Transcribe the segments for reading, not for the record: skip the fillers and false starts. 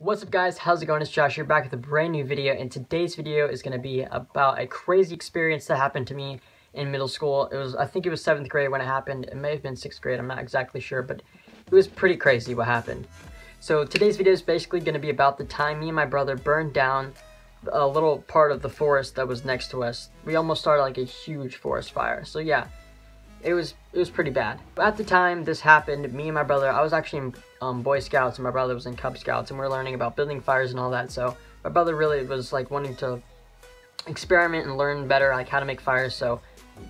What's up guys, how's it going? It's Josh here back with a brand new video, and today's video is going to be about a crazy experience that happened to me in middle school. I think it was 7th grade when it happened. It may have been 6th grade, I'm not exactly sure, but it was pretty crazy what happened. So today's video is basically going to be about the time me and my brother burned down a little part of the forest that was next to us. We almost started like a huge forest fire. So yeah, it was pretty bad. At the time this happened, me and my brother, I was actually in Boy Scouts and my brother was in Cub Scouts, and we were learning about building fires and all that. So my brother really was like wanting to experiment and learn better like how to make fires. So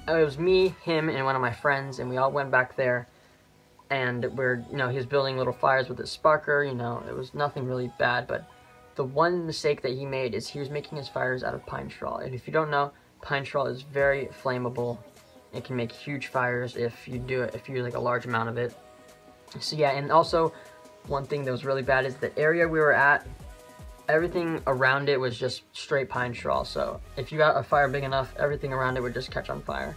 it was me, him, and one of my friends, and we all went back there, and he was building little fires with his sparker. It was nothing really bad, but the one mistake that he made is he was making his fires out of pine straw. And if you don't know, pine straw is very flammable. It can make huge fires if you use like a large amount of it. So yeah, and also one thing that was really bad is the area we were at, everything around it was just straight pine straw. So if you got a fire big enough, everything around it would just catch on fire.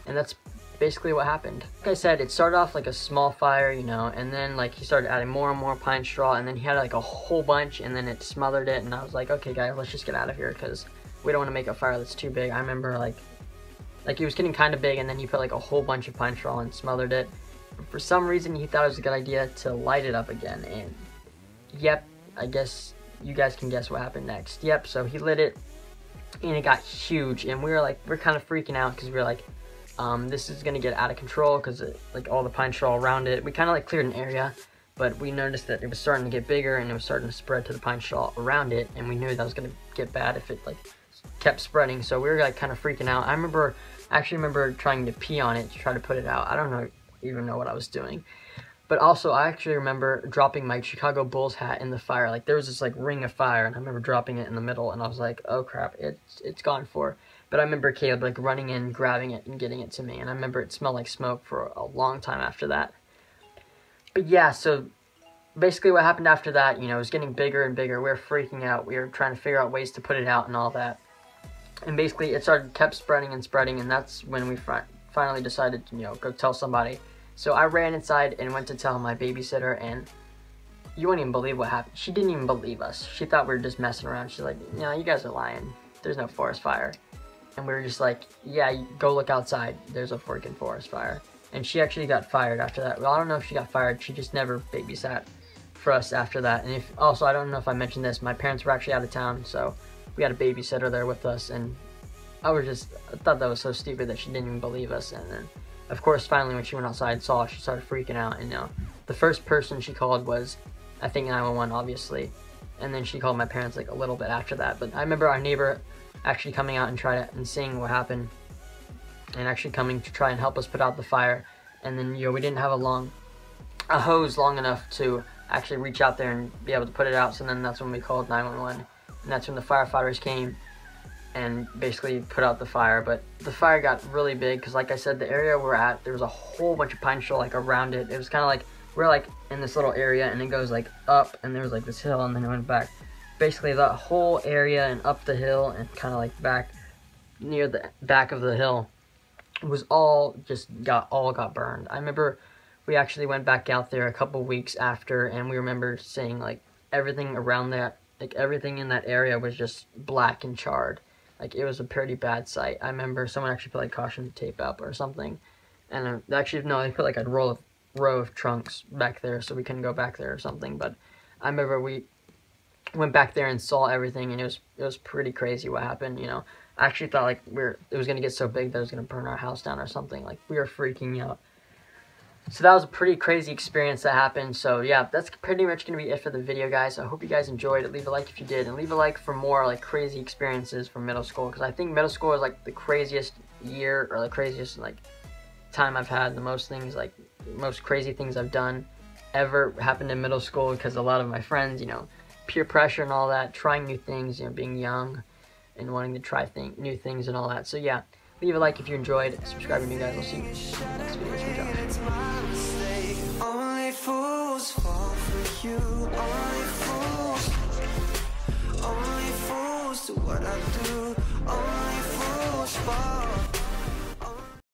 And that's basically what happened. Like I said, it started off like a small fire, and then like he started adding more and more pine straw, and then he had like a whole bunch, and then it smothered it, and I was like, okay guys, let's just get out of here because we don't want to make a fire that's too big. I remember like it was getting kind of big, and then he put like a whole bunch of pine straw and smothered it. But for some reason he thought it was a good idea to light it up again, and yep, I guess you guys can guess what happened next. Yep, so he lit it and it got huge, and we're kind of freaking out because we were like, this is gonna get out of control because like all the pine straw around it. We kind of like cleared an area, but we noticed that it was starting to get bigger and it was starting to spread to the pine straw around it, and we knew that was gonna get bad if it like kept spreading. So we were like kind of freaking out. I actually remember trying to pee on it to try to put it out. I don't even know what I was doing. But also I actually remember dropping my Chicago Bulls hat in the fire. Like there was this like ring of fire, and I remember dropping it in the middle, and I was like, oh crap, it's gone for. But I remember Caleb like running in, grabbing it, and getting it to me, and I remember it smelled like smoke for a long time after that. But yeah, so basically what happened after that, it was getting bigger and bigger. We were freaking out. We were trying to figure out ways to put it out and all that. And basically it kept spreading and spreading, and that's when we finally decided to, go tell somebody. So I ran inside and went to tell my babysitter, and you won't even believe what happened. She didn't even believe us. She thought we were just messing around. She's like, no, you guys are lying. There's no forest fire. And we were just like, yeah, go look outside. There's a freaking forest fire. And she actually got fired after that. Well, I don't know if she got fired. She just never babysat for us after that. And also, I don't know if I mentioned this, my parents were actually out of town, so we had a babysitter there with us, and I thought that was so stupid that she didn't even believe us. And then, of course, finally when she went outside and saw us, she started freaking out. And the first person she called was, I think, 911, obviously. And then she called my parents like a little bit after that. But I remember our neighbor actually coming out and seeing what happened, and actually coming to try and help us put out the fire. And then we didn't have a hose long enough to actually reach out there and be able to put it out. So then that's when we called 911, and that's when the firefighters came and basically put out the fire. But the fire got really big because, like I said, the area we're at, there was a whole bunch of pine straw like around it. It was kind of like we're like in this little area, and it goes like up, and there was like this hill, and then it went back. Basically the whole area and up the hill and kind of like back near the back of the hill was all got burned. I remember we actually went back out there a couple weeks after, and we remember seeing like everything around that, like everything in that area was just black and charred. Like it was a pretty bad sight. I remember someone actually put like caution tape up or something, and actually no, they put like a row of trunks back there so we couldn't go back there or something. But I remember we went back there and saw everything, and it was pretty crazy what happened. I actually thought like it was gonna get so big that it was gonna burn our house down or something. Like we were freaking out. So that was a pretty crazy experience that happened. So yeah, that's pretty much gonna be it for the video, guys. I hope you guys enjoyed it. Leave a like if you did, and leave a like for more like crazy experiences from middle school, because I think middle school is like the craziest year, or the craziest like time I've had. The most crazy things I've done ever happened in middle school, because a lot of my friends, peer pressure and all that, trying new things, being young and wanting to try new things and all that. So yeah, leave a like if you enjoyed, subscribe to me, guys. I'll see you in the next video. It's my mistake. Only fools fall for you. Only fools do what I do. Only fools fall.